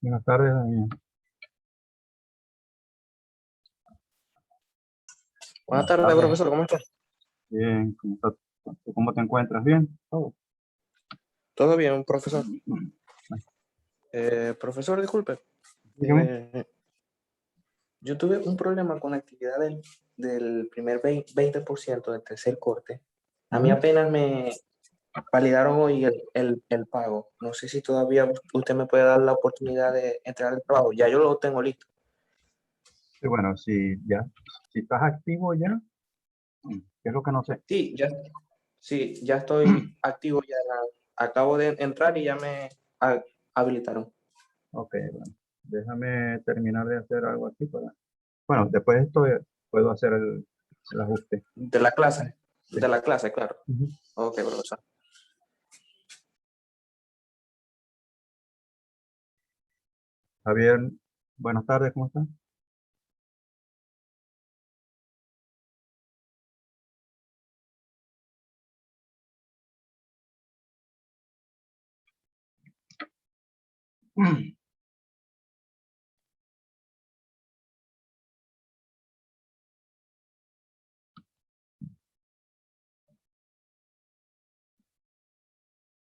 Buenas tardes, Daniel. Buenas tardes, profesor, ¿cómo estás? Bien, ¿cómo te encuentras? ¿Bien? Todo bien, profesor. Profesor, disculpe. Dígame. Yo tuve un problema con la actividad del primer 20% del tercer corte. A mí apenas me validaron hoy el pago. No sé si todavía usted me puede dar la oportunidad de entrar al trabajo. Ya yo lo tengo listo. Sí, bueno, si estás activo ya, ¿qué es lo que no sé? Sí, ya estoy activo. Ya acabo de entrar y ya me habilitaron. Ok, bueno, déjame terminar de hacer algo aquí para... Bueno, después de esto puedo hacer el ajuste. De la clase. Sí. De la clase, claro. Ujú. Ok, profesor. Javier, buenas tardes, ¿cómo estás?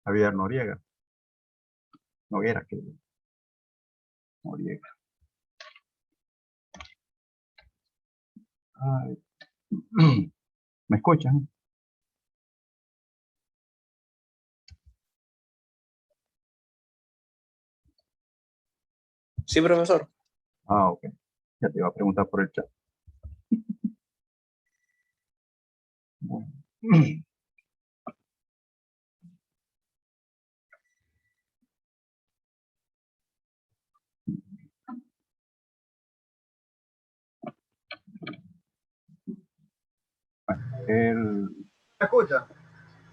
Javier Noriega. Noguera, que Noriega. Ay. ¿Me escuchan? Sí, profesor. Ah, ok. Ya te iba a preguntar por el chat. Bueno. El... ¿Me escucha?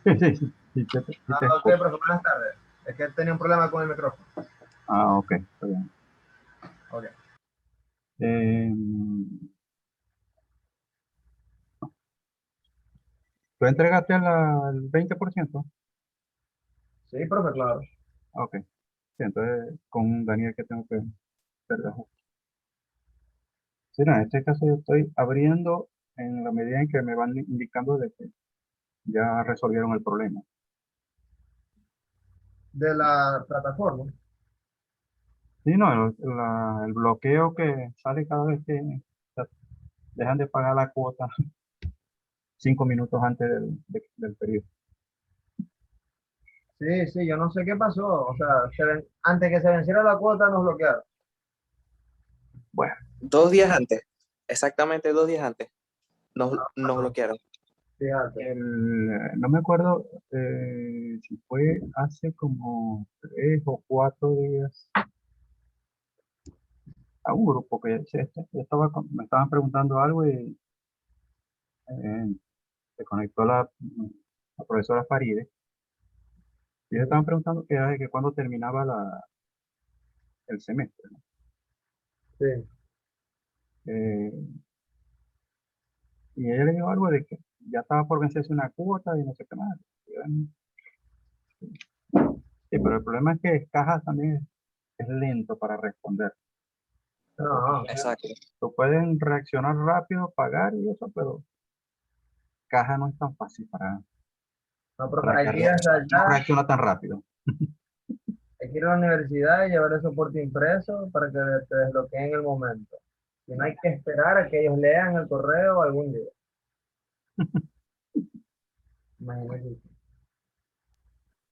Sí, te Ok, escucho. profe, buenas tardes. Es que tenía un problema con el micrófono. Ah, ok, está bien. Ok. ¿Tú entregaste al 20%? Sí, profe, claro. Ah, ok. Sí, entonces con Daniel que tengo que hacer el ajuste. Sí, no, en este caso yo estoy abriendo en la medida en que me van indicando de que ya resolvieron el problema. De la plataforma. Sí, no, el bloqueo que sale cada vez que dejan de pagar la cuota 5 minutos antes del periodo. Sí, sí, yo no sé qué pasó. O sea, antes que se venciera la cuota nos bloquearon. Bueno, 2 días antes, exactamente 2 días antes, nos bloquearon. Fíjate. no me acuerdo si fue hace como 3 o 4 días a un grupo que me estaban preguntando algo y eh, se conectó la profesora Faride y ellos estaban preguntando que era de que cuándo terminaba el semestre, ¿no? Sí. Eh, y ella le dijo algo de que ya estaba por vencerse una cuota y no sé qué más. Sí, pero el problema es que Caja también es lento para responder. O sea, No, Exacto. tú pueden reaccionar rápido, pagar y eso, pero Caja no es tan fácil no, profe, para hay que que ir hasta no allá, reacciona tan rápido. hay que ir a la universidad y llevar el soporte impreso para que te desbloqueen en el momento. Y no hay que esperar a que ellos lean el correo algún día. Imagínate.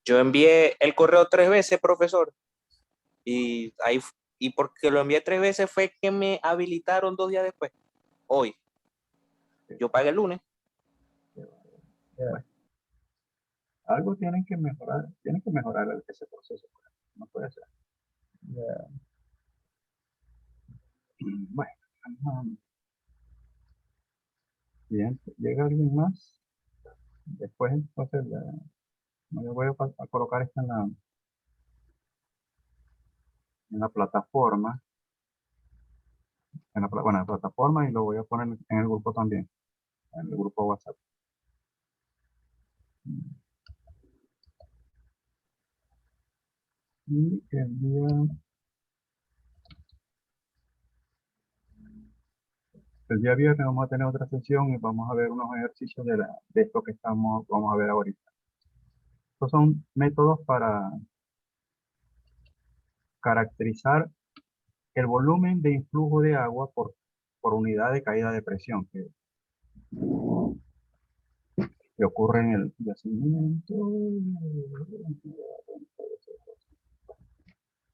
Yo envié el correo 3 veces, profesor, y y porque lo envié 3 veces fue que me habilitaron 2 días después. Hoy. Yo pagué el lunes. Bueno, algo tienen que mejorar ese proceso. No puede ser. Ya. Bueno, bien, llega alguien más. Después, entonces, no le voy a colocar esto en en la plataforma, bueno, en la plataforma, y lo voy a poner en el grupo también, en el grupo WhatsApp. Y el día viernes vamos a tener otra sesión y vamos a ver unos ejercicios de esto que vamos a ver ahorita. Estos son métodos para caracterizar el volumen de influjo de agua por unidad de caída de presión que ocurre en el yacimiento.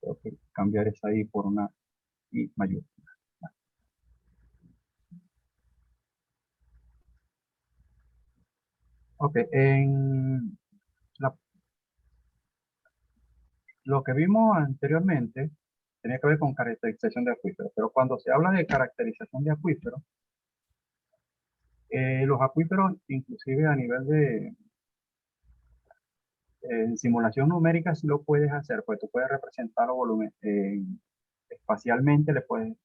Tengo que cambiar esa I por una I mayúscula. Ok, lo que vimos anteriormente tenía que ver con caracterización de acuíferos, pero cuando se habla de caracterización de acuíferos, los acuíferos, inclusive a nivel de simulación numérica, sí lo puedes hacer, pues tú puedes representar los volúmenes, espacialmente le puedes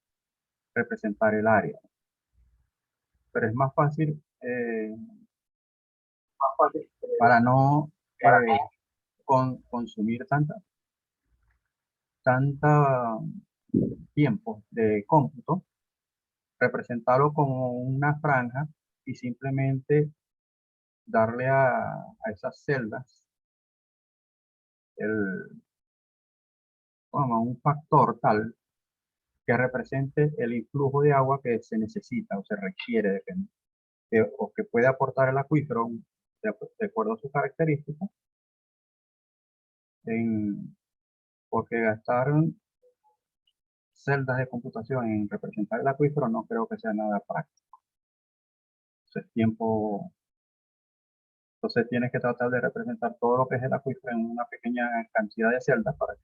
representar el área, pero es más fácil para no consumir tanta tiempo de cómputo, representarlo como una franja y simplemente darle a esas celdas un factor tal que represente el influjo de agua que se necesita o se requiere o que puede aportar el acuífero de acuerdo a sus características, porque gastar celdas de computación en representar el acuífero no creo que sea nada práctico. Entonces tienes que tratar de representar todo lo que es el acuífero en una pequeña cantidad de celdas para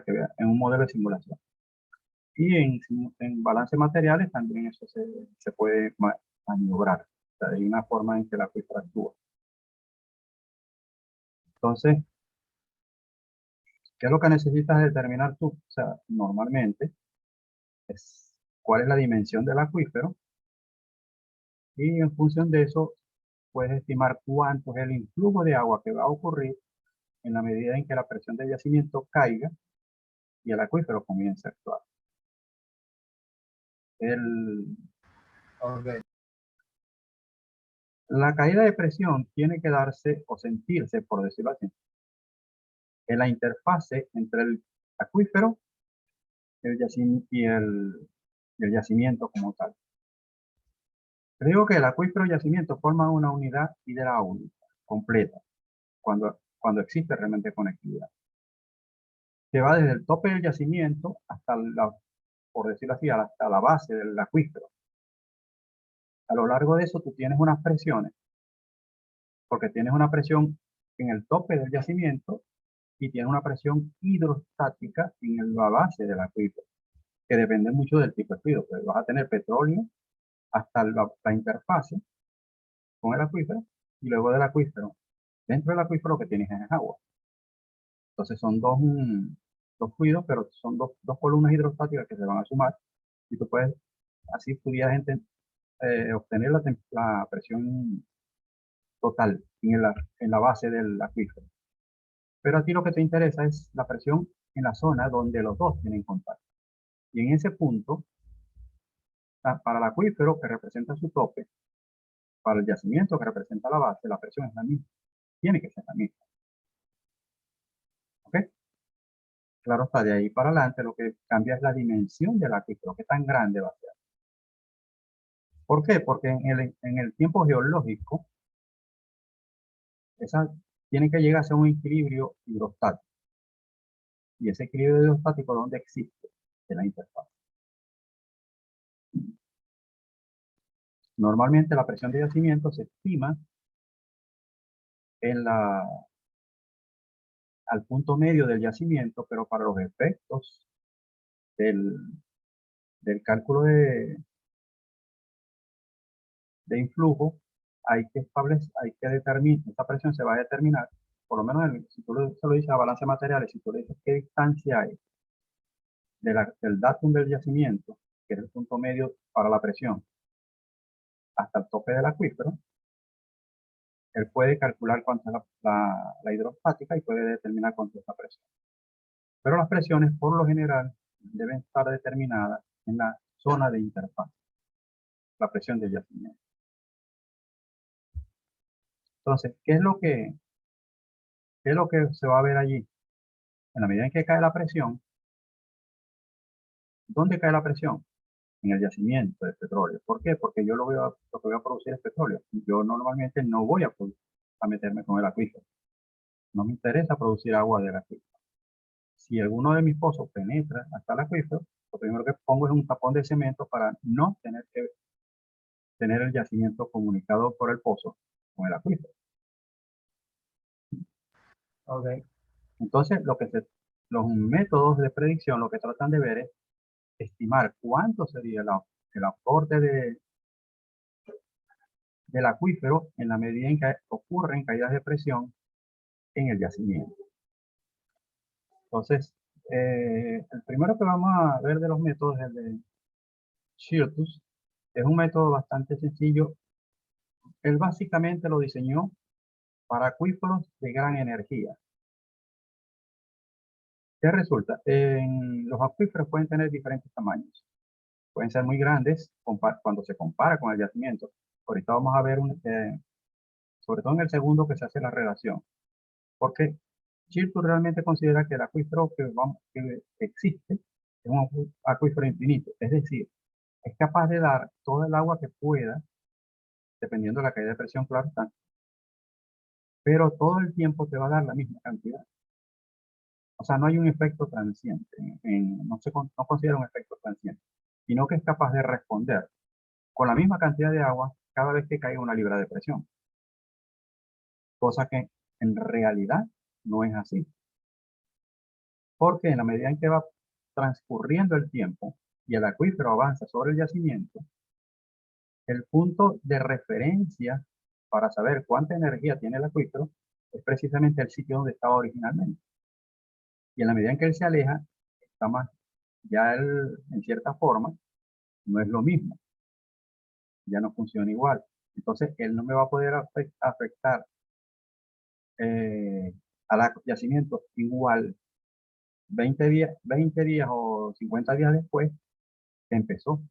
que vean en un modelo de simulación. Y en balance de materiales también eso se puede maniobrar. O sea, hay una forma en que el acuífero actúa. Entonces, ¿qué es lo que necesitas determinar tú? O sea, normalmente es cuál es la dimensión del acuífero y en función de eso puedes estimar cuánto es el influjo de agua que va a ocurrir en la medida en que la presión del yacimiento caiga y el acuífero comience a actuar. La caída de presión tiene que darse o sentirse, por decirlo así, en la interfase entre el acuífero y el yacimiento como tal. Te digo que el acuífero y el yacimiento forman una unidad hidráulica completa cuando existe realmente conectividad. Que va desde el tope del yacimiento hasta por decirlo así, hasta la base del acuífero. A lo largo de eso tú tienes unas presiones, porque tienes una presión en el tope del yacimiento y tienes una presión hidrostática en la base del acuífero, que depende mucho del tipo de fluido. Pues vas a tener petróleo hasta la interfase con el acuífero y luego del acuífero. Dentro del acuífero lo que tienes es agua. Entonces son dos fluidos, pero son dos columnas hidrostáticas que se van a sumar y tú puedes, así pudieras obtener la presión total en la base del acuífero. Pero a ti lo que te interesa es la presión en la zona donde los dos tienen contacto. Y en ese punto, para el acuífero que representa su tope, para el yacimiento que representa la base, la presión es la misma. Tiene que ser la misma. ¿Ok? Claro está, de ahí para adelante lo que cambia es la dimensión del acuífero, qué tan grande va a ser. ¿Por qué? Porque en el tiempo geológico, esa tiene que llegar a ser un equilibrio hidrostático. Y ese equilibrio hidrostático, ¿dónde existe? En la interfaz. Normalmente la presión de yacimiento se estima al punto medio del yacimiento, pero para los efectos del cálculo de influjo, hay que determinar, esta presión se va a determinar, por lo menos si tú se lo dices a balance de materiales, si tú le dices qué distancia hay del datum del yacimiento, que es el punto medio para la presión, hasta el tope del acuífero, él puede calcular cuánto es la hidrostática y puede determinar cuánto es la presión. Pero las presiones, por lo general, deben estar determinadas en la zona de interfaz, la presión del yacimiento. Entonces, ¿qué es lo que se va a ver allí? En la medida en que cae la presión, ¿dónde cae la presión? En el yacimiento de petróleo. ¿Por qué? Porque yo lo que voy a producir es petróleo. Yo normalmente no voy a meterme con el acuífero. No me interesa producir agua del acuífero. Si alguno de mis pozos penetra hasta el acuífero, lo primero que pongo es un tapón de cemento para no tener que tener el yacimiento comunicado por el pozo con el acuífero. Ok. Entonces, los métodos de predicción lo que tratan de ver es estimar cuánto sería el aporte del acuífero en la medida en que ocurren caídas de presión en el yacimiento. Entonces, el primero que vamos a ver de los métodos es el de Schirtus. Es un método bastante sencillo. Él básicamente lo diseñó para acuíferos de gran energía. ¿Qué resulta? Los acuíferos pueden tener diferentes tamaños. Pueden ser muy grandes cuando se compara con el yacimiento. Ahorita vamos a ver, sobre todo en el segundo, que se hace la relación. Porque Chilton realmente considera que el acuífero que existe es un acuífero infinito. Es decir, es capaz de dar todo el agua que pueda, dependiendo de la caída de presión, claro está, pero todo el tiempo te va a dar la misma cantidad. O sea, no hay un efecto transiente, no considera un efecto transiente, sino que es capaz de responder con la misma cantidad de agua cada vez que caiga una libra de presión. Cosa que en realidad no es así. Porque en la medida en que va transcurriendo el tiempo y el acuífero avanza sobre el yacimiento, el punto de referencia para saber cuánta energía tiene el acuífero es precisamente el sitio donde estaba originalmente. Y en la medida en que él se aleja, está más, ya él, en cierta forma, no es lo mismo. Ya no funciona igual. Entonces, él no me va a poder afectar al yacimiento igual 20 días o 50 días después que empezó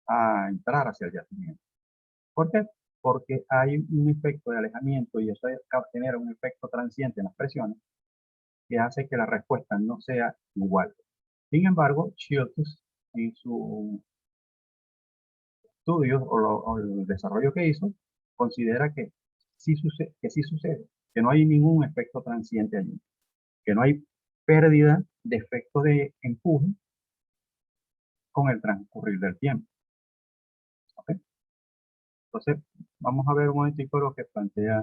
a entrar hacia el yacimiento. ¿Por qué? Porque hay un efecto de alejamiento y eso genera un efecto transiente en las presiones que hace que la respuesta no sea igual. Sin embargo, Schultz, en su estudio o el desarrollo que hizo, considera que sí sucede, que no hay ningún efecto transiente allí, que no hay pérdida de efecto de empuje con el transcurrir del tiempo. ¿Okay? Entonces, vamos a ver un momentico lo que plantea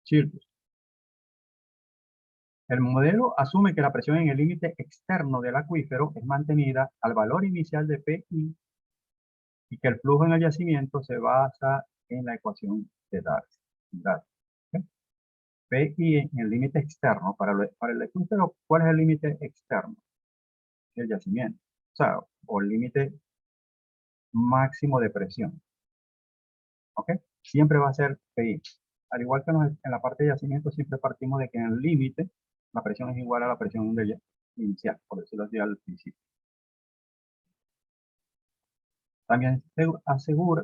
Schultz. El modelo asume que la presión en el límite externo del acuífero es mantenida al valor inicial de PI y que el flujo en el yacimiento se basa en la ecuación de Darcy. ¿Okay? PI en el límite externo. Para el acuífero, ¿cuál es el límite externo? El yacimiento. O sea, o el límite máximo de presión. ¿Ok? Siempre va a ser PI. Al igual que en la parte de yacimiento, siempre partimos de que en el límite la presión es igual a la presión inicial, por decirlo así al principio. También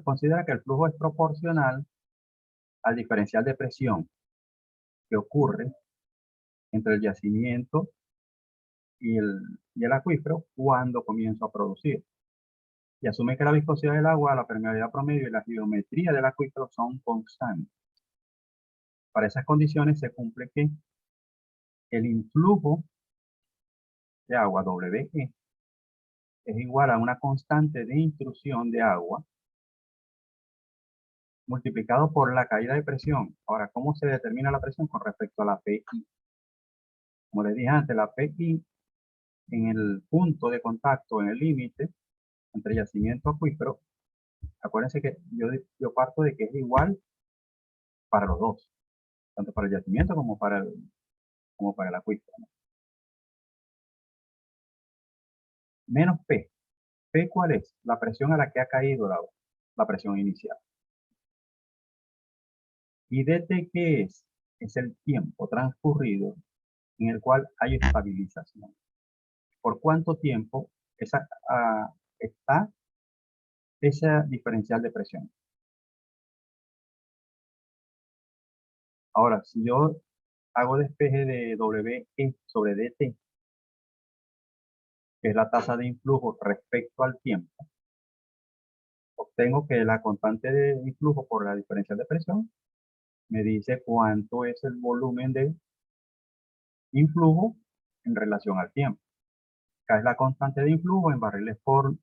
considera que el flujo es proporcional al diferencial de presión que ocurre entre el yacimiento y el acuífero cuando comienza a producir. Y asume que la viscosidad del agua, la permeabilidad promedio y la geometría del acuífero son constantes. Para esas condiciones se cumple que el influjo de agua WE es igual a una constante de intrusión de agua multiplicado por la caída de presión. Ahora, ¿cómo se determina la presión con respecto a la PI? Como les dije antes, la PI en el punto de contacto, en el límite entre yacimiento y acuífero, acuérdense que yo parto de que es igual para los dos, tanto para el yacimiento como para el acuífero, ¿no? menos P. ¿P cuál es? La presión a la que ha caído la presión inicial. ¿Y dt qué es? Es el tiempo transcurrido en el cual hay estabilización. ¿Por cuánto tiempo está esa diferencial de presión? Ahora, si yo hago despeje de WE sobre dt, que es la tasa de influjo respecto al tiempo, obtengo que la constante de influjo por la diferencial de presión me dice cuánto es el volumen de influjo en relación al tiempo. Acá es la constante de influjo en barriles por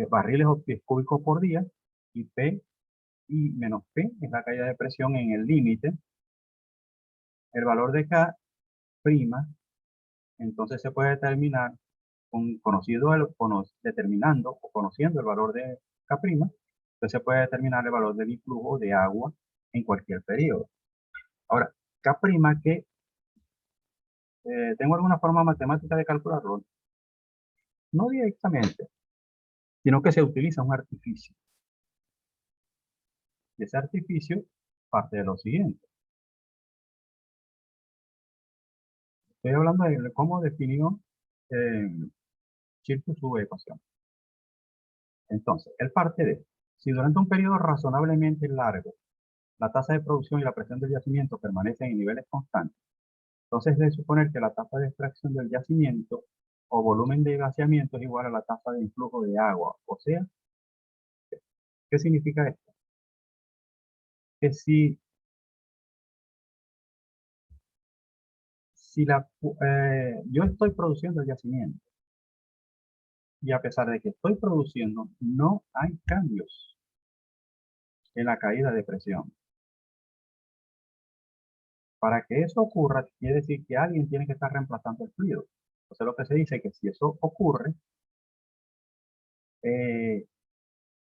barriles o pies cúbicos por día, y P y menos P es la caída de presión en el límite. El valor de K prima, entonces se puede determinar determinando o conociendo el valor de K prima, entonces se puede determinar el valor del influjo de agua en cualquier periodo. Ahora, K prima que ¿tengo alguna forma matemática de calcularlo? No directamente, sino que se utiliza un artificio. Y ese artificio parte de lo siguiente. Estoy hablando de cómo definió Chircus su ecuación. Entonces, él parte de, si durante un periodo razonablemente largo la tasa de producción y la presión del yacimiento permanecen en niveles constantes, entonces debe suponer que la tasa de extracción del yacimiento o volumen de vaciamiento es igual a la tasa de influjo de agua. O sea, ¿qué significa esto? Que si yo estoy produciendo el yacimiento y a pesar de que estoy produciendo, no hay cambios en la caída de presión. Para que eso ocurra, quiere decir que alguien tiene que estar reemplazando el fluido. Entonces lo que se dice es que si eso ocurre,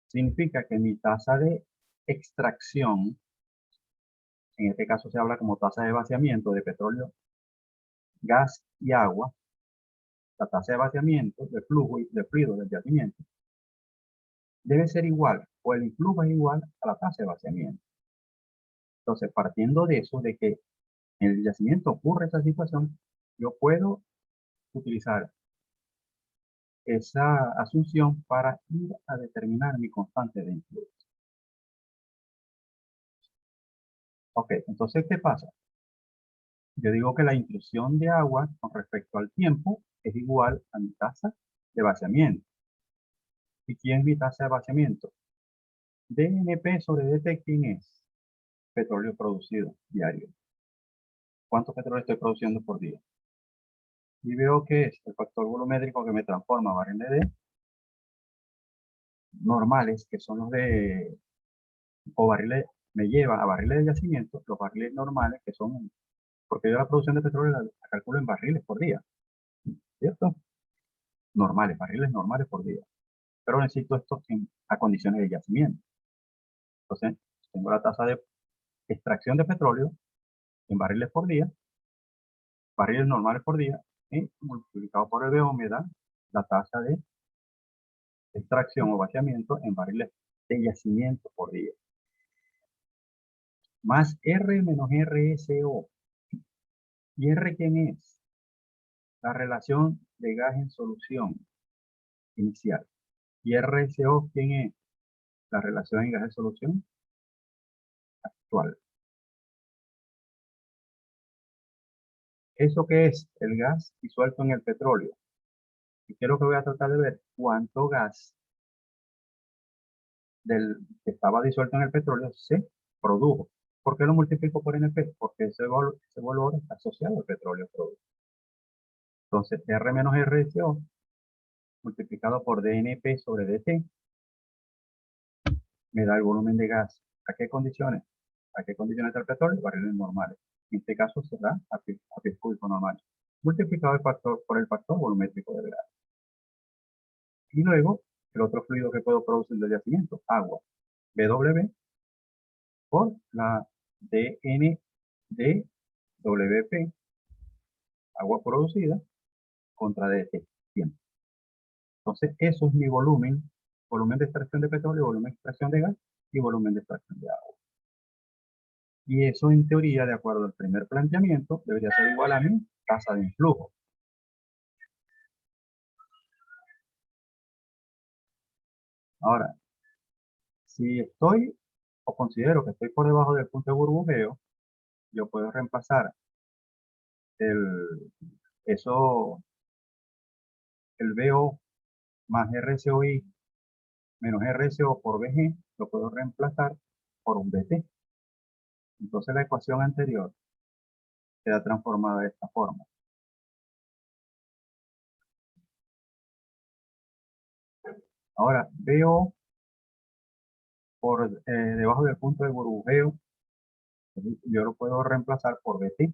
significa que mi tasa de extracción, en este caso se habla como tasa de vaciamiento de petróleo, gas y agua, la tasa de vaciamiento de flujo y de fluido del yacimiento, debe ser igual, o el influjo es igual a la tasa de vaciamiento. Entonces, partiendo de eso, de que en el yacimiento ocurre esa situación, yo puedo utilizar esa asunción para ir a determinar mi constante de influjo. Ok, entonces, ¿qué pasa? Yo digo que la intrusión de agua con respecto al tiempo es igual a mi tasa de vaciamiento. ¿Y quién es mi tasa de vaciamiento? DNP sobre DT, ¿quién es? Petróleo producido diario. ¿Cuánto petróleo estoy produciendo por día? Y veo que es el factor volumétrico que me transforma a barriles de normales, que son los de, o barriles, me lleva a barriles de yacimiento, los barriles normales, que son, porque yo la producción de petróleo la calculo en barriles por día, ¿cierto? Normales, barriles normales por día. Pero necesito estos a condiciones de yacimiento. Entonces, tengo la tasa de extracción de petróleo en barriles por día, barriles normales por día, y multiplicado por el BO me da la tasa de extracción o vaciamiento en barriles de yacimiento por día. Más R menos RSO. ¿Y R quién es? La relación de gas en solución inicial. ¿Y RSO quién es? La relación en gas en solución actual. ¿Eso qué es? El gas disuelto en el petróleo. Y quiero que voy a tratar de ver cuánto gas que estaba disuelto en el petróleo se produjo. ¿Por qué lo multiplico por NP? Porque ese valor está asociado al petróleo producido. Entonces, R menos RSO multiplicado por DNP sobre DT me da el volumen de gas. ¿A qué condiciones? ¿A qué condiciones está el petróleo? Barriles normales. En este caso será a pies cúbicos normales. Multiplicado por el factor volumétrico del gas. Y luego, el otro fluido que puedo producir del yacimiento, agua. BW por la DNDWP, agua producida, contra DT, tiempo. Entonces, eso es mi volumen, volumen de extracción de petróleo, volumen de extracción de gas y volumen de extracción de agua. Y eso, en teoría, de acuerdo al primer planteamiento, debería ser igual a mi tasa de influjo. Ahora, si estoy o considero que estoy por debajo del punto de burbujeo, yo puedo reemplazar eso, el BO más RCOI menos RCO por BG, lo puedo reemplazar por un BT. Entonces la ecuación anterior queda transformada de esta forma. Ahora, BO por debajo del punto de burbujeo, yo lo puedo reemplazar por BT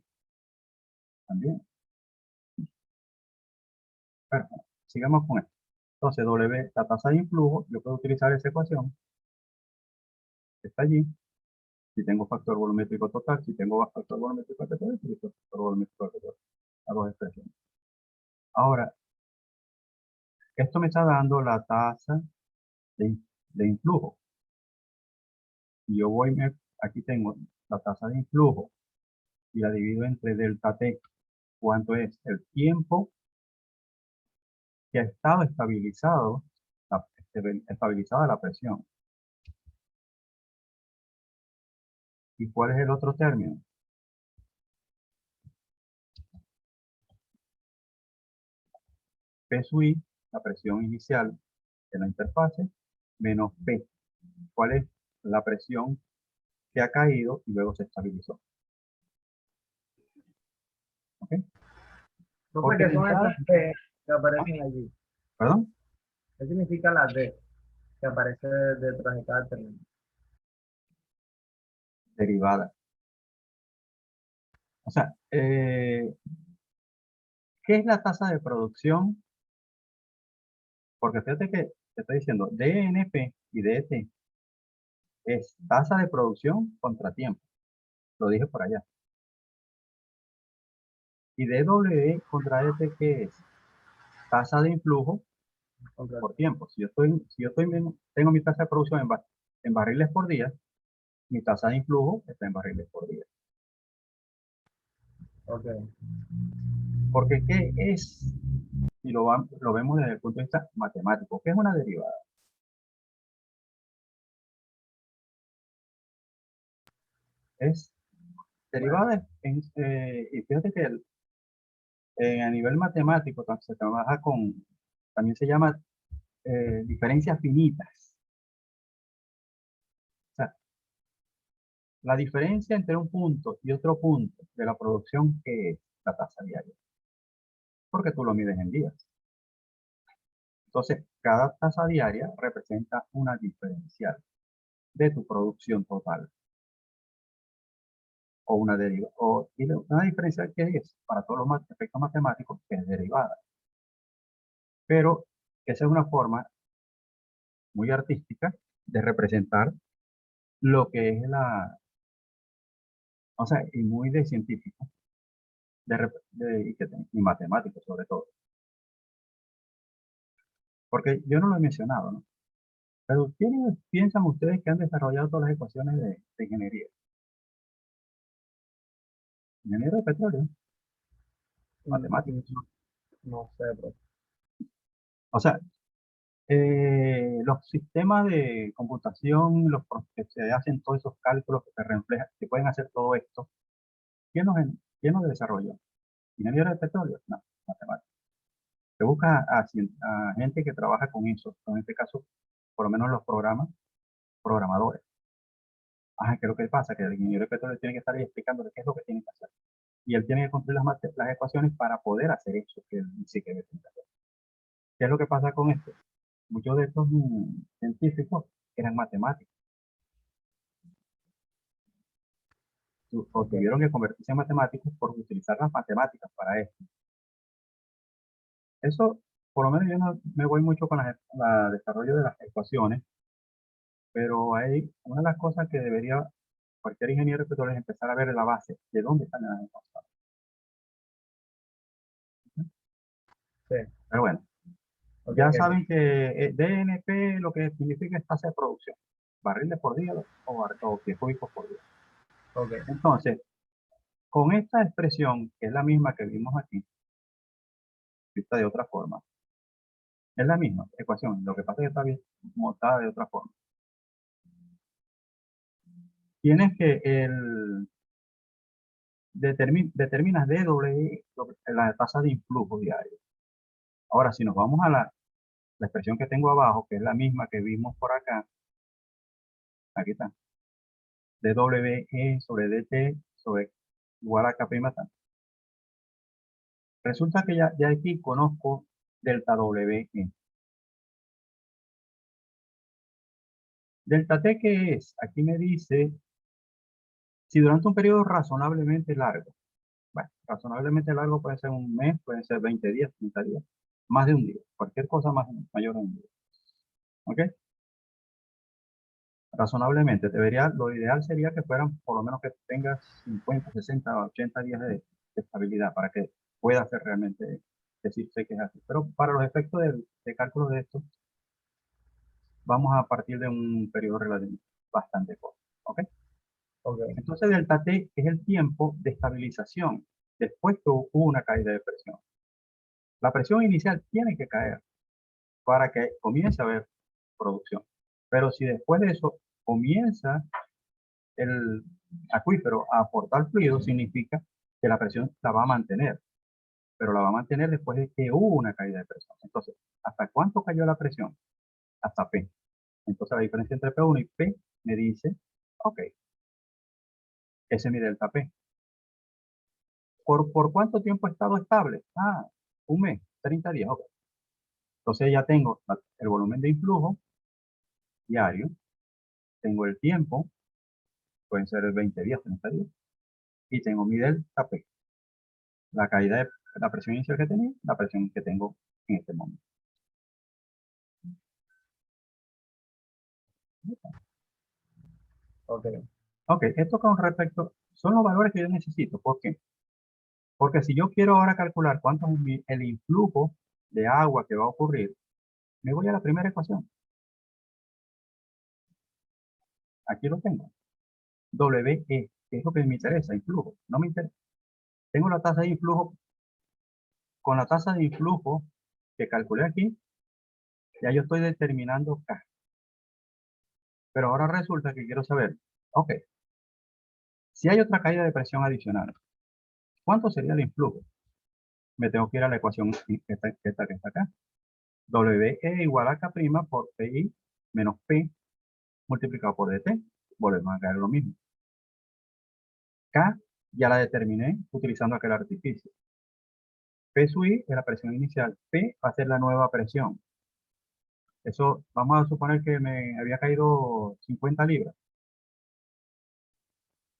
también. Bueno, sigamos con esto. Entonces, W, la tasa de influjo, yo puedo utilizar esa ecuación que está allí. Si tengo factor volumétrico total, si tengo factor volumétrico total, utilizo factor volumétrico total. Las dos expresiones. Ahora, esto me está dando la tasa de influjo. Y yo voy, aquí tengo la tasa de influjo y la divido entre delta T, cuánto es el tiempo que ha estado estabilizada la presión. ¿Y cuál es el otro término? P sub I, la presión inicial de la interfase, menos P. ¿Cuál es la presión que ha caído y luego se estabilizó? ¿Ok? Profe, Porque ¿qué son en cada... esas P que aparecen allí? ¿Perdón? ¿Qué significa la D que aparece detrás de cada término? Derivada. O sea, ¿qué es la tasa de producción? Porque fíjate que te estoy diciendo DNP y DT es tasa de producción contra tiempo. Lo dije por allá. Y DW contra DT, ¿qué es? Tasa de influjo Ok. por tiempo. Tengo mi tasa de producción en barriles por día, mi tasa de influjo está en barriles por día. Ok. Porque ¿qué es? Y lo vemos desde el punto de vista matemático. ¿Qué es una derivada? Es derivada y fíjate que a nivel matemático se trabaja también se llama diferencias finitas. O sea, la diferencia entre un punto y otro punto de la producción, ¿qué es? La tasa diaria. Porque tú lo mides en días. Entonces, cada tasa diaria representa una diferencial de tu producción total. O una derivada. Y una diferencial que es, para todos los efectos matemáticos, que es derivada. Pero esa es una forma muy artística de representar lo que es o sea, y muy de científico, y matemático sobre todo. Porque yo no lo he mencionado, ¿no? Pero ¿quiénes piensan ustedes que han desarrollado todas las ecuaciones de ingeniería? Ingeniero de petróleo, matemáticos. No, no sé, profe. O sea, los sistemas de computación, que se hacen todos esos cálculos que se reflejan, que pueden hacer todo esto, ¿quién los desarrolló? ¿Ingeniero de petróleo? No, matemáticos. Se busca a gente que trabaja con eso, en este caso, por lo menos los programadores. Ajá, ¿qué es lo que pasa? Que el ingeniero de petróleo tiene que estar ahí explicándole qué es lo que tiene que hacer. Y él tiene que construir las ecuaciones para poder hacer eso que él dice que debe hacer. ¿Qué es lo que pasa con esto? Muchos de estos científicos eran matemáticos o Ok. tuvieron que convertirse en matemáticos por utilizar las matemáticas para esto. Eso, por lo menos yo no me voy mucho con el desarrollo de las ecuaciones, pero hay una de las cosas que debería cualquier ingeniero de petróleo es empezar a ver la base, de dónde están las ecuaciones. Sí. Pero bueno, Ok, ya ok. saben que DNP lo que significa es tasa de producción, barriles por día o pies cúbicos por día. Ok. Entonces, con esta expresión, que es la misma que vimos aquí, vista de otra forma, es la misma ecuación, lo que pasa es que está bien montada de otra forma. Tienes que determinas DW, la tasa de influjo diario. Ahora, si nos vamos a la expresión que tengo abajo, que es la misma que vimos por acá, aquí está, dWe sobre dt sobre igual a K prima tal. Resulta que ya aquí conozco delta WE. Delta T, ¿qué es? Aquí me dice si durante un periodo razonablemente largo, bueno, razonablemente largo puede ser un mes, pueden ser 20 días, 30 días, más de un día, cualquier cosa mayor de un día. ¿Ok? Razonablemente, lo ideal sería que fueran por lo menos que tengas 50, 60, 80 días de estabilidad para que pueda ser realmente decirse que es así. Pero para los efectos de cálculo de esto, vamos a partir de un periodo relativo bastante corto. ¿Ok? Ok. Entonces, delta T es el tiempo de estabilización después que hubo una caída de presión. La presión inicial tiene que caer para que comience a haber producción. Pero si después de eso comienza el acuífero a aportar fluido, significa que la presión la va a mantener, pero la va a mantener después de que hubo una caída de presión. Entonces, ¿hasta cuánto cayó la presión? Hasta P. Entonces, la diferencia entre P1 y P me dice, ok, ese es mi delta P. ¿Por cuánto tiempo ha estado estable? Ah, un mes, 30 días, ok. Entonces ya tengo el volumen de influjo diario, tengo el tiempo, pueden ser 20 días, 30 días, y tengo mi delta P, la caída de la presión inicial que tenía, la presión que tengo en este momento. Ok. Ok, esto con respecto, son los valores que yo necesito. ¿Por qué? Porque si yo quiero ahora calcular cuánto es el influjo de agua que va a ocurrir, me voy a la primera ecuación. Aquí lo tengo. WE, que es lo que me interesa, influjo. No me interesa. Tengo la tasa de influjo. Con la tasa de influjo que calculé aquí, ya yo estoy determinando K. Pero ahora resulta que quiero saber, ok, si hay otra caída de presión adicional, ¿cuánto sería el influjo? Me tengo que ir a la ecuación esta que está acá. WE igual a K' por PI menos P multiplicado por DT. Volvemos a caer lo mismo. K ya la determiné utilizando aquel artificio. P sub I es la presión inicial. P va a ser la nueva presión. Eso, vamos a suponer que me había caído 50 libras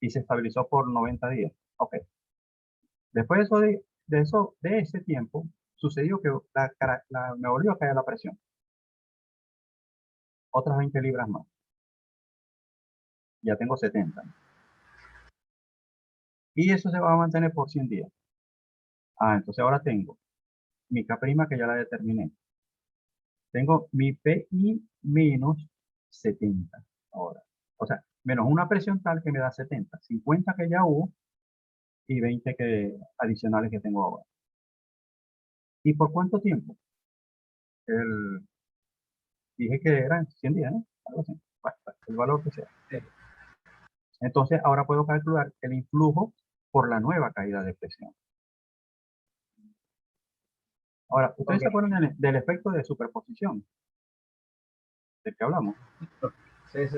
y se estabilizó por 90 días. Ok. Después de ese tiempo, sucedió que me volvió a caer la presión. Otras 20 libras más. Ya tengo 70. Y eso se va a mantener por 100 días. Ah, entonces ahora tengo mi K' que ya la determiné. Tengo mi PI menos 70 ahora. O sea, menos una presión tal que me da 70. 50 que ya hubo y 20 adicionales que tengo ahora. ¿Y por cuánto tiempo? Dije que eran 100 días, ¿no? Algo así. Bueno, el valor que sea. Sí. Entonces, ahora puedo calcular el influjo por la nueva caída de presión. Ahora, ¿ustedes Ok. se acuerdan del efecto de superposición del que hablamos? Sí, sí.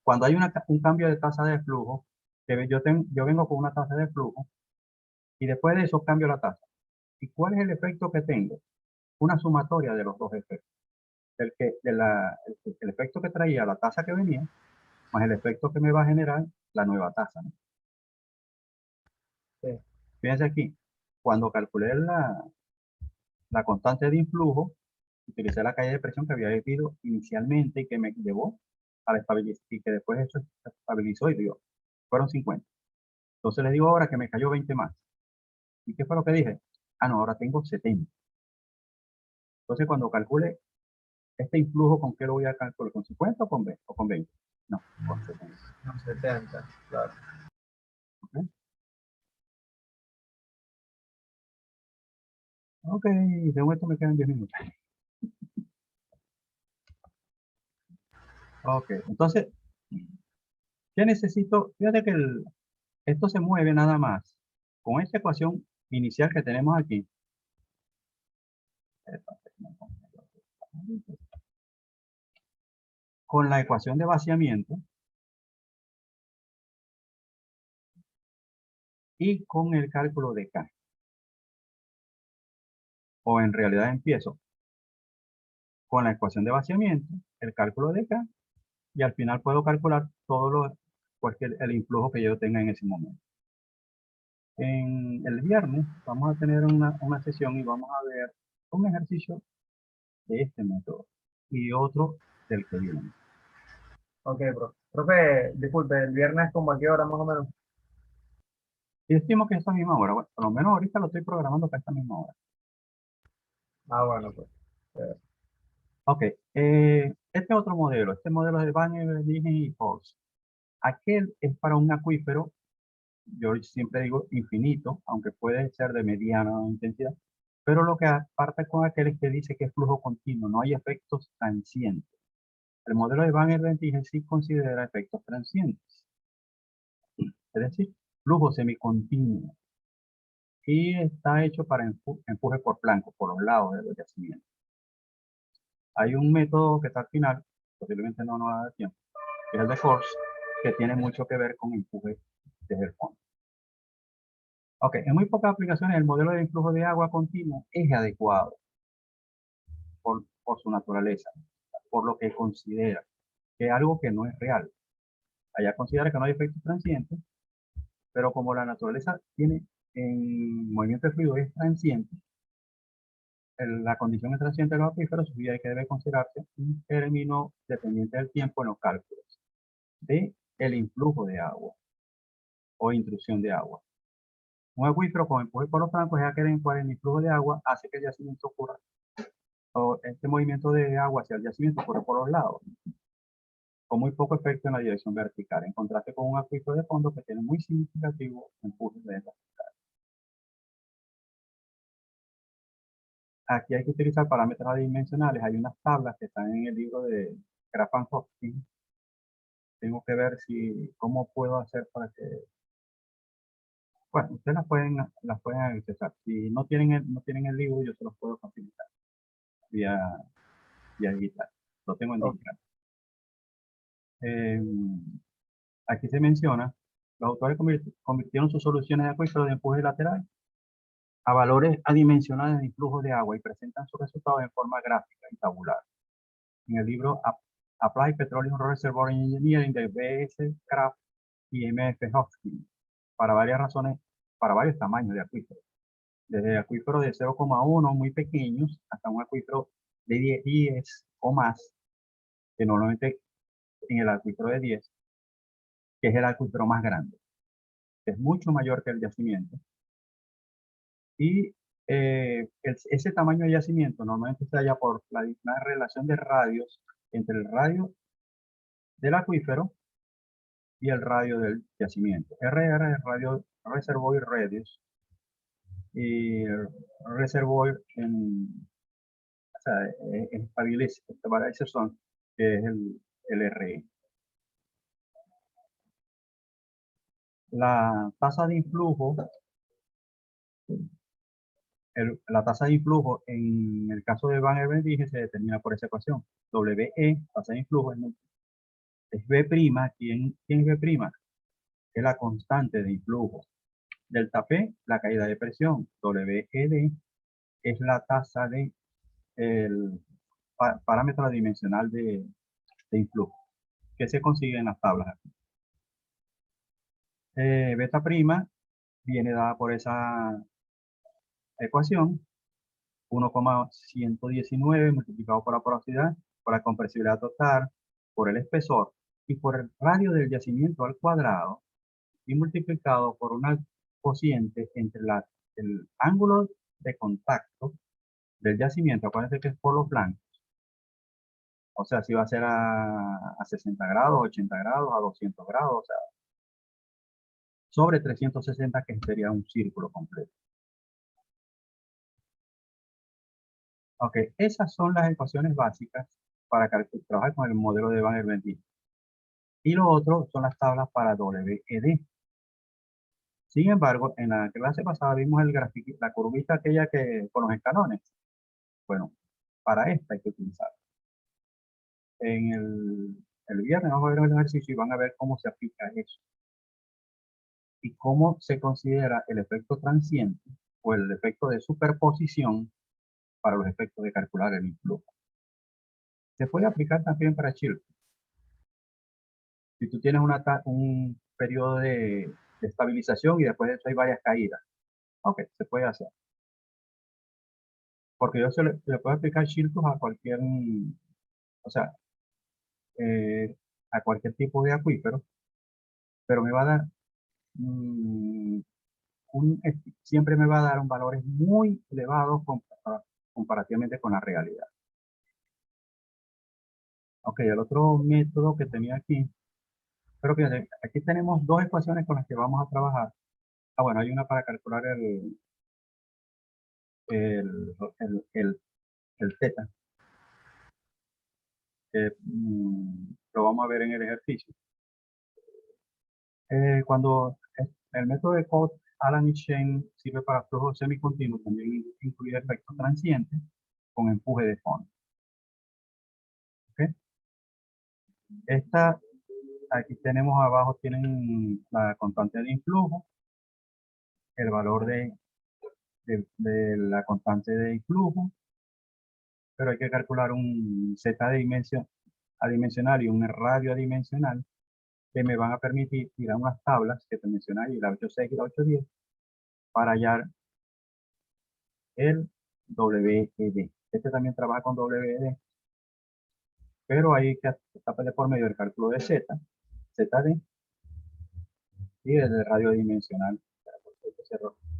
Cuando hay un cambio de tasa de flujo, yo vengo con una tasa de flujo y después de eso cambio la tasa. ¿Y cuál es el efecto que tengo? Una sumatoria de los dos efectos. El efecto que traía la tasa que venía, más el efecto que me va a generar la nueva tasa, ¿no? Sí. Fíjense aquí, cuando calculé la constante de influjo, utilicé la caída de presión que había vivido inicialmente y que me llevó a la estabilización y que después eso se estabilizó y dio, fueron 50. Entonces les digo ahora que me cayó 20 más. ¿Y qué fue lo que dije? Ah, no, ahora tengo 70. Entonces, cuando calcule este influjo, ¿con qué lo voy a calcular? ¿Con 50 o con 20? ¿O con 20? No, con 70. No, 70, claro. ¿Ok? Ok, de momento me quedan 10 minutos. Ok, entonces, ¿qué necesito? Fíjate que esto se mueve nada más con esta ecuación inicial que tenemos aquí. Con la ecuación de vaciamiento y con el cálculo de K. O en realidad empiezo con la ecuación de vaciamiento, el cálculo de K, y al final puedo calcular todo el influjo que yo tenga en ese momento. En el viernes vamos a tener una sesión y vamos a ver un ejercicio de este método y otro del que viene. Ok, profe, disculpe, ¿el viernes como a qué hora más o menos? Y estimo que es esta misma hora, bueno, por lo menos ahorita lo estoy programando para esta misma hora. Ah, bueno, pues. Ok, este otro modelo, este modelo de Van Evertingen y Holtz. Aquel es para un acuífero, yo siempre digo infinito, aunque puede ser de mediana intensidad, pero lo que aparta con aquel es que dice que es flujo continuo, no hay efectos transientes. El modelo de Van Evertingen sí considera efectos transientes, es decir, flujo semicontinuo, y está hecho para empuje por flanco, por los lados de los yacimientos. Hay un método que está al final, posiblemente no nos va a dar tiempo, que es el de Force, que tiene mucho que ver con empuje desde el fondo. Ok, en muy pocas aplicaciones el modelo de influjo de agua continuo es adecuado por su naturaleza, por lo que considera que es algo que no es real. Allá considera que no hay efectos transientes, pero como la naturaleza tiene en movimiento de fluido es transiente, la condición es transiente de los acuíferos sugiere que debe considerarse un término dependiente del tiempo en los cálculos de el influjo de agua o intrusión de agua. Un acuífero con empuje por los flancos es aquel en el cual el influjo de agua hace que el yacimiento ocurra, o este movimiento de agua hacia el yacimiento ocurre por los lados, con muy poco efecto en la dirección vertical, en contraste con un acuífero de fondo que tiene muy significativo empuje de vertical. Aquí hay que utilizar parámetros adimensionales. Hay unas tablas que están en el libro de Grafan-Hofstein. Tengo que ver cómo puedo hacer para que, bueno, ustedes las pueden accesar. Si no tienen el libro, yo se los puedo facilitar vía, vía digital. Lo tengo en Ok, digital. Aquí se menciona, los autores convirtieron sus soluciones de acuíferos de empuje lateral a valores adimensionales de influjo de agua y presentan sus resultados en forma gráfica y tabular. En el libro Applied Petroleum Reservoir Engineering de B.S. Kraft y M.F. Hopkins, para varias razones, para varios tamaños de acuíferos, desde acuíferos de 0,1 muy pequeños hasta un acuífero de 10 o más, que normalmente en el acuífero de 10, que es el acuífero más grande, que es mucho mayor que el yacimiento. Y ese tamaño de yacimiento normalmente se halla por la relación de radios entre el radio del acuífero y el radio del yacimiento. RR es radio reservoir radius y reservoir o sea, en stabilization, que es el RE. La tasa de influjo, la tasa de influjo en el caso de Van Evertingen se determina por esa ecuación. WE, tasa de influjo, es B'. ¿Quién es B'? Es la constante de influjo. Delta P, la caída de presión. WED es la tasa de el parámetro adimensional de influjo, que se consigue en las tablas aquí. Beta prima viene dada por esa ecuación, 1,119 multiplicado por la porosidad, por la compresibilidad total, por el espesor y por el radio del yacimiento al cuadrado, y multiplicado por una cociente entre el ángulo de contacto del yacimiento, acuérdense que es por los flancos. O sea, si va a ser a 60 grados, 80 grados, a 200 grados, o sea, sobre 360 que sería un círculo completo. Ok, esas son las ecuaciones básicas para trabajar con el modelo de Van Hermendino. Y lo otro son las tablas para WED. Sin embargo, en la clase pasada vimos el gráfico, la curvita aquella que con los escalones. Bueno, para esta hay que utilizar. En el viernes vamos a ver el ejercicio y van a ver cómo se aplica eso. Y cómo se considera el efecto transiente o el efecto de superposición para los efectos de calcular el influjo. Se puede aplicar también para Chilcot. Si tú tienes un periodo de estabilización y después de eso hay varias caídas. Ok, se puede hacer. Porque yo le puedo aplicar Chilcot a cualquier, o sea, a cualquier tipo de acuífero, pero me va a dar, mm, siempre me va a dar un valores muy elevados comparativamente con la realidad. Ok, el otro método que tenía aquí, pero fíjate, aquí tenemos dos ecuaciones con las que vamos a trabajar. Ah, bueno, hay una para calcular el, el, el, el θ, que lo vamos a ver en el ejercicio. Cuando el método de Codd, Allan y Shen sirve para flujos semicontinuos, también incluye efectos transientes con empuje de fondo. ¿Okay? Aquí tenemos abajo, tienen la constante de influjo, el valor de la constante de influjo, pero hay que calcular un z adimensional y un radio adimensional que me van a permitir tirar unas tablas que te mencioné ahí, la 8.6 y la 8.10, para hallar el WED. Este también trabaja con WED, pero hay que estar por medio del cálculo de ZD y del radio dimensional. Se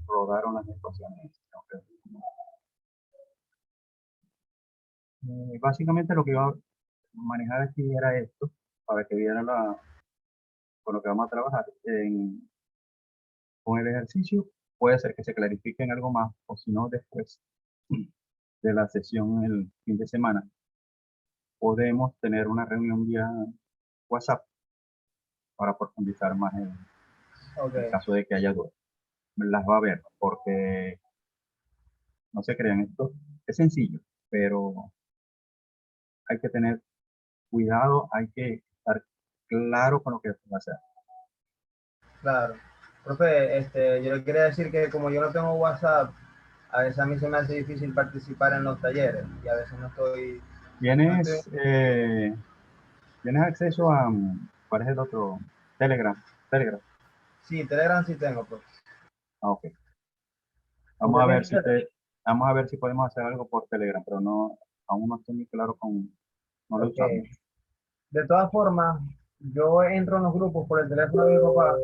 rodaron las ecuaciones. Básicamente lo que iba a manejar aquí era esto, para que vieran con lo que vamos a trabajar con el ejercicio. Puede ser que se clarifiquen algo más, o si no, después de la sesión el fin de semana, podemos tener una reunión vía WhatsApp para profundizar más en el caso de que haya dudas. Las va a ver, porque no se crean, esto es sencillo, pero hay que tener cuidado, hay que estar claro con lo que va a hacer. Claro. Profe, yo le quería decir que como yo no tengo WhatsApp, a veces a mí se me hace difícil participar en los talleres y a veces no estoy. ¿Tienes acceso a, cuál es el otro? Telegram. Sí, Telegram sí tengo, pues. Ah, ok. Vamos ¿Usted a tiene ver si Telegram? vamos a ver si podemos hacer algo por Telegram, pero no, aún no estoy muy claro no lo he Ok. usado mucho. De todas formas, yo entro en los grupos por el teléfono de mi papá,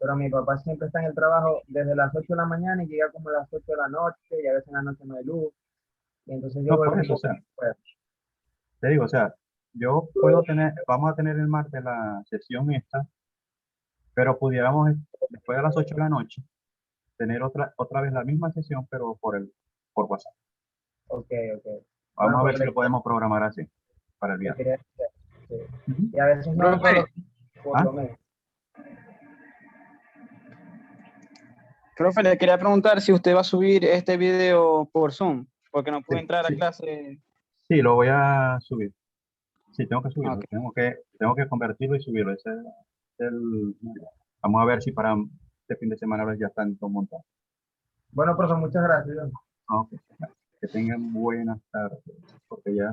pero mi papá siempre está en el trabajo desde las 8 de la mañana y llega como a las 8 de la noche y a veces en la noche no hay luz. Y entonces yo No, vuelvo por un eso, o poco sea, después. te digo, o sea, vamos a tener el martes la sesión esta, pero pudiéramos después de las 8 de la noche tener otra vez la misma sesión, pero por WhatsApp. Ok, ok. Vamos Bueno, a ver porque si lo podemos programar así para el le viernes. quería decir, sí. Ujú. Y a veces no entro a Profe, los por ¿Ah? lo menos. profe, le quería preguntar si usted va a subir este video por Zoom, porque no pude Sí, entrar a la sí, clase. sí, lo voy a subir. Sí, tengo que Ah, subirlo, ok. tengo que convertirlo y subirlo. Vamos a ver si para este fin de semana ya están todo montado. Bueno, profe, muchas gracias. Ok, que tengan buenas tardes, porque ya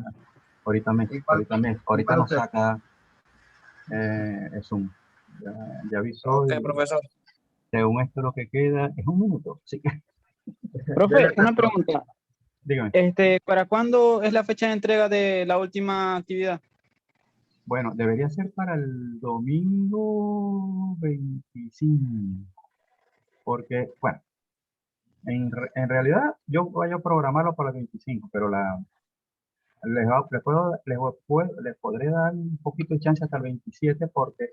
Igual, ahorita igual nos usted. saca Zoom. Ya, ya avisó Ok, y profesor. según esto lo que queda es un minuto. Así que Dele, Profe, pues, una profe. pregunta. dígame. ¿Para cuándo es la fecha de entrega de la última actividad? Bueno, debería ser para el domingo 25, porque, bueno, En realidad, yo voy a programarlo para el 25, pero les podré dar un poquito de chance hasta el 27 porque